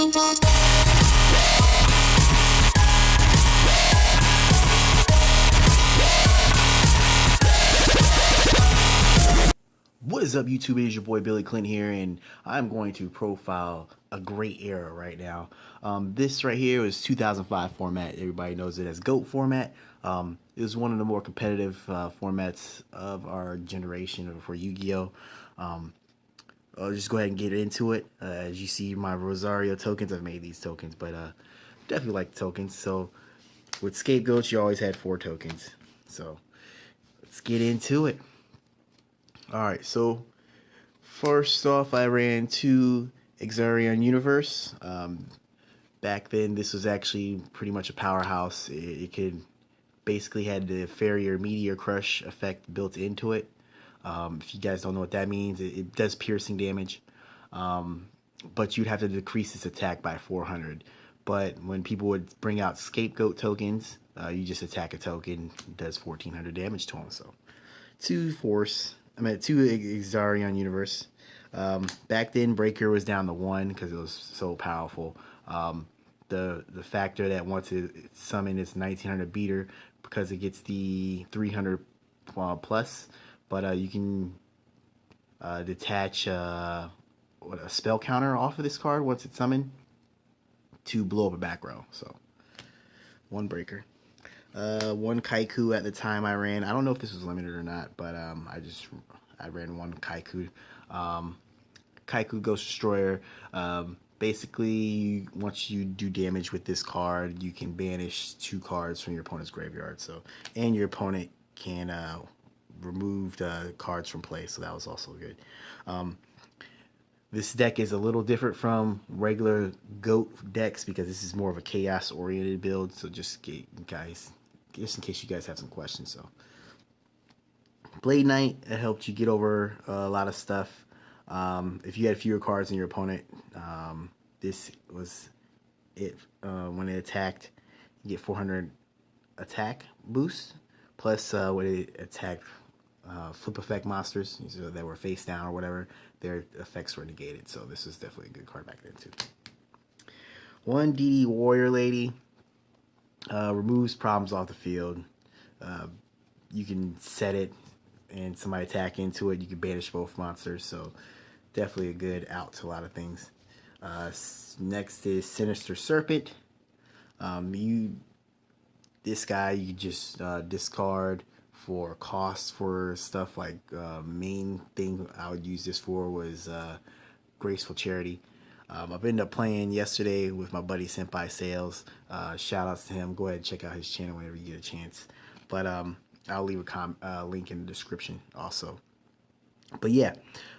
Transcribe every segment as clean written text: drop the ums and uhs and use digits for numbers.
What is up, YouTube? It is your boy Billy Clint here, and I'm going to profile a great era right now. This right here is 2005 format. Everybody knows it as GOAT format. It was one of the more competitive formats of our generation for Yu-Gi-Oh! I'll just go ahead and get into it. As you see, my Rosario tokens, I've made these tokens, but definitely like the tokens. So with scapegoats, you always had 4 tokens. So let's get into it. Alright, so first off, I ran 2 Exarion Universe. Back then, this was actually pretty much a powerhouse. It could basically had the Farrier Meteor Crush effect built into it. If you guys don't know what that means, it does piercing damage, but you'd have to decrease its attack by 400. But when people would bring out scapegoat tokens, you just attack a token, it does 1400 damage to them. So 2 Exarion Universe. Back then, Breaker was down to 1 because it was so powerful. The factor that once it summon its 1900 beater because it gets the 300 plus, but you can detach a spell counter off of this card once it's summoned to blow up a back row. So 1 Breaker. 1 Kaiku at the time I ran. I don't know if this was limited or not, but I ran 1 Kaiku. Kaiku Ghost Destroyer. Basically, once you do damage with this card, you can banish 2 cards from your opponent's graveyard. So, and your opponent can remove the cards from play. So that was also good. This deck is a little different from regular GOAT decks because this is more of a chaos-oriented build. So just in case you guys have some questions. So Blade Knight, it helped you get over a lot of stuff. If you had fewer cards than your opponent, this was it. When it attacked, you get 400 attack boost. Plus, when it attacked flip effect monsters that were face down or whatever, their effects were negated. So this was definitely a good card back then too. 1 DD Warrior Lady. Removes problems off the field. You can set it and somebody attack into it. You can banish both monsters. So definitely a good out to a lot of things. Next is Sinister Serpent. This guy you just discard for costs for stuff like main thing I would use this for was Graceful Charity. I've ended up playing yesterday with my buddy Senpai Sales. Shout outs to him. Go ahead and check out his channel whenever you get a chance. But I'll leave a link in the description also. But yeah,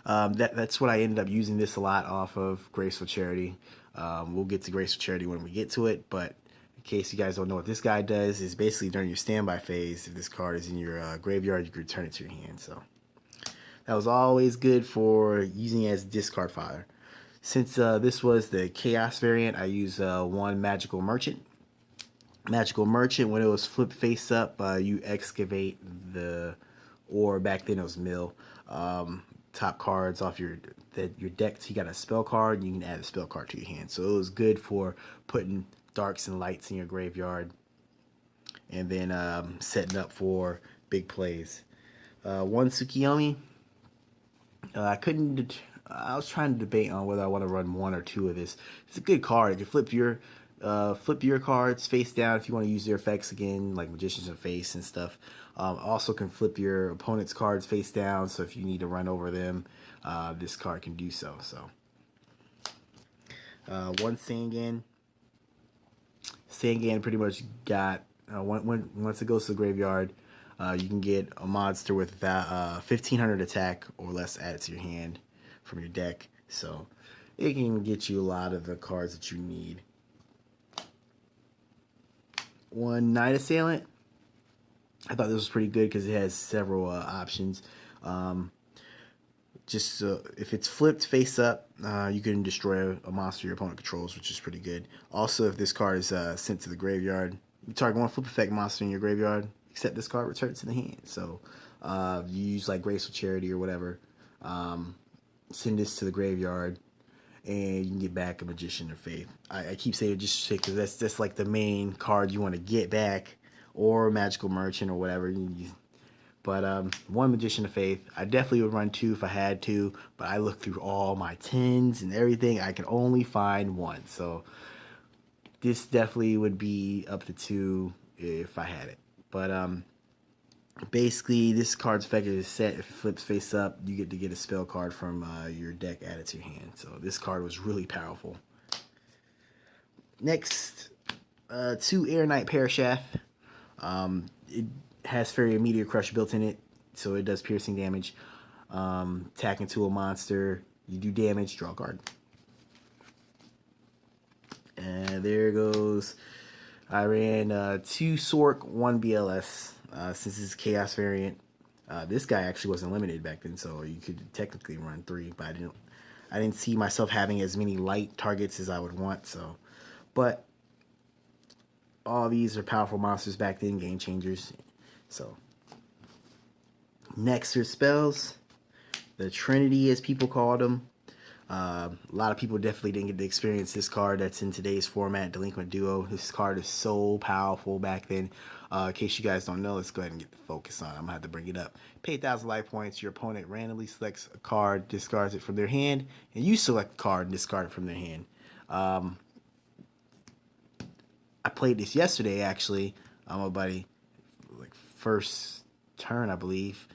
that's what I ended up using this a lot off of Graceful Charity. We'll get to Graceful Charity when we get to it. But in case you guys don't know what this guy does, is basically during your standby phase, if this card is in your graveyard, you can return it to your hand. So that was always good for using as discard fodder. Since this was the Chaos variant, I used 1 Magical Merchant. Magical Merchant, when it was flipped face up, you excavate or back then it was mill, top cards off your deck. So you got a spell card, and you can add a spell card to your hand. So it was good for putting darks and lights in your graveyard, and then setting up for big plays. 1 Tsukiyomi. I was trying to debate on whether I want to run 1 or 2 of this. It's a good card. You flip your cards face down if you want to use their effects again, like Magician's of Face and stuff. Also can flip your opponent's cards face down, so if you need to run over them, this card can do so. 1 Sangan. Sangan pretty much got once it goes to the graveyard, you can get a monster with 1500 attack or less added to your hand from your deck. So it can get you a lot of the cards that you need. 1 Night Assailant. I thought this was pretty good because it has several options. If it's flipped face up, you can destroy a monster your opponent controls, which is pretty good. Also, if this card is sent to the graveyard, you target 1 flip effect monster in your graveyard, except this card returns to the hand. So you use like Graceful Charity or whatever, send this to the graveyard, and you can get back a Magician of Faith. I keep saying just because that's like the main card you want to get back, or Magical Merchant or whatever. But one Magician of Faith. I definitely would run two if I had to, but I looked through all my tens and everything. I could only find one, so this definitely would be up to two if I had it. But basically, this card's effect is set. If it flips face up, you get to get a spell card from your deck added to your hand. So this card was really powerful. Next, 2 Air Knight Parashaft. It has Fairy Meteor Crush built in it, so it does piercing damage. Attack into a monster, you do damage, draw a card. And there goes. I ran 2 Sork, 1 BLS. Since it's Chaos variant, this guy actually wasn't limited back then, so you could technically run 3. But I didn't see myself having as many light targets as I would want. So, but all these are powerful monsters back then, game changers. So, next are spells. The Trinity, as people called them. A lot of people definitely didn't get to experience this card that's in today's format, Delinquent Duo. This card is so powerful back then. In case you guys don't know, let's go ahead and get the focus on. I'm going to have to bring it up. Pay 1,000 life points. Your opponent randomly selects a card, discards it from their hand, and you select a card and discard it from their hand. I played this yesterday, actually. My buddy, like first turn, I believe.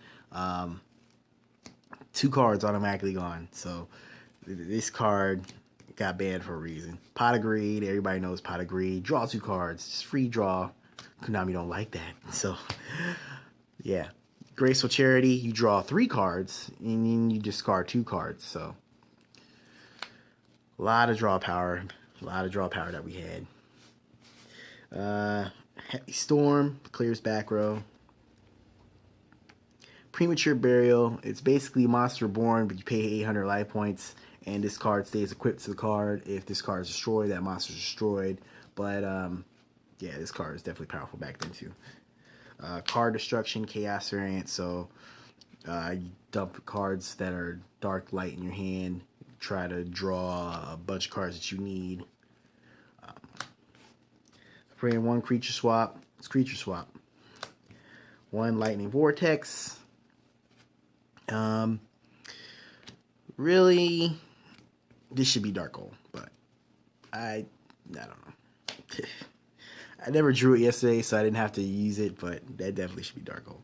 2 cards automatically gone. So this card got banned for a reason. Pot of Greed, everybody knows Pot of Greed. Draw 2 cards, just free draw. Konami don't like that. So, yeah. Graceful Charity, you draw 3 cards, and then you discard 2 cards. So, a lot of draw power. A lot of draw power that we had. Heavy Storm, clears back row. Premature Burial, it's basically Monster Born, but you pay 800 life points, and this card stays equipped to the card. If this card is destroyed, that monster is destroyed. But, yeah, this card is definitely powerful back then, too. Card Destruction, Chaos variant, so you dump cards that are dark light in your hand, try to draw a bunch of cards that you need. Bring 1 Creature Swap, it's Creature Swap. 1 Lightning Vortex. Really, this should be Dark Hole, but I don't know. I never drew it yesterday, so I didn't have to use it, but that definitely should be Dark Hole.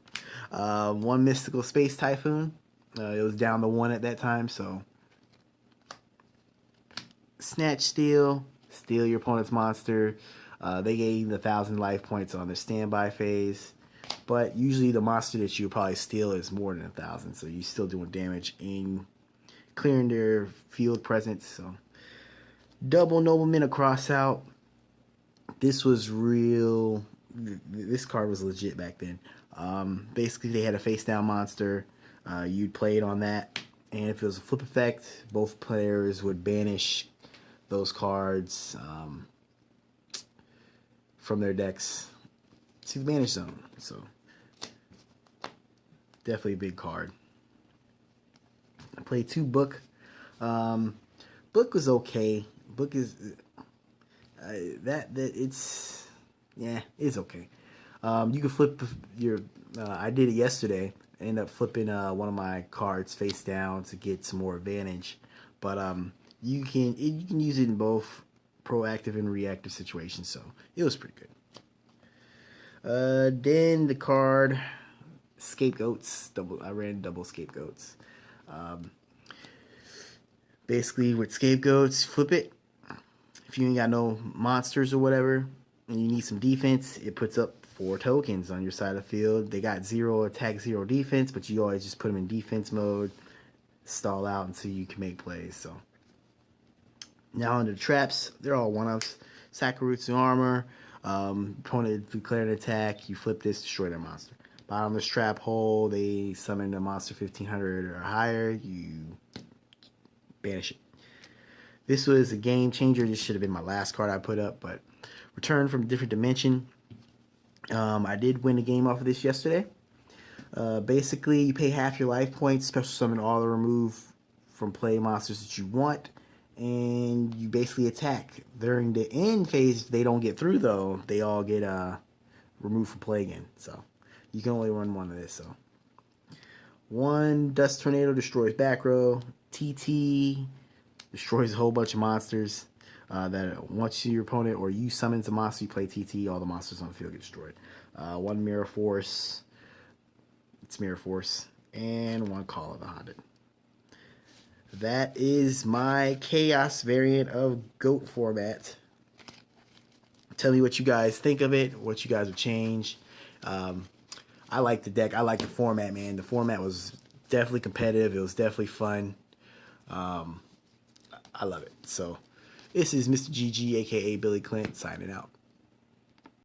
1 Mystical Space Typhoon. It was down to 1 at that time, so. Snatch Steal. Steal your opponent's monster. They gain 1,000 life points on their standby phase. But usually the monster that you would probably steal is more than 1,000, so you're still doing damage in clearing their field presence. So, double Nobleman across out. This was real. This card was legit back then. Basically, they had a face down monster. You'd play it on that, and if it was a flip effect, both players would banish those cards from their decks to the banish zone. So definitely a big card. I played 2 Book. Book was okay. Book is it's okay. You can flip your. I did it yesterday. I ended up flipping one of my cards face down to get some more advantage. But you can use it in both proactive and reactive situations. So it was pretty good. Then the card Scapegoats. I ran double Scapegoats. Basically with Scapegoats, flip it. If you ain't got no monsters or whatever, and you need some defense, it puts up 4 tokens on your side of the field. They got 0 attack, 0 defense, but you always just put them in defense mode, stall out until you can make plays. So now under the traps, they're all 1-ofs. Sakurutsu Armor. Opponent declare an attack, you flip this, destroy their monster. Bottomless Trap Hole, they summon a monster 1,500 or higher, you banish it. This was a game changer. This should have been my last card I put up, but Return from a Different Dimension. I did win a game off of this yesterday. Basically, you pay half your life points, special summon all the remove from play monsters that you want, and you basically attack. During the end phase, if they don't get through though, they all get removed from play again. So you can only run one of this. So one Dust Tornado destroys back row. TT destroys a whole bunch of monsters. That once your opponent or you summons a monster, you play TT, all the monsters on the field get destroyed. One Mirror Force. It's Mirror Force. And one Call of the Haunted. That is my Chaos variant of GOAT format. Tell me what you guys think of it, what you guys would change. I like the deck. I like the format, man. The format was definitely competitive. It was definitely fun. I love it. So this is Mr. GG, a.k.a. Billy Clint, signing out.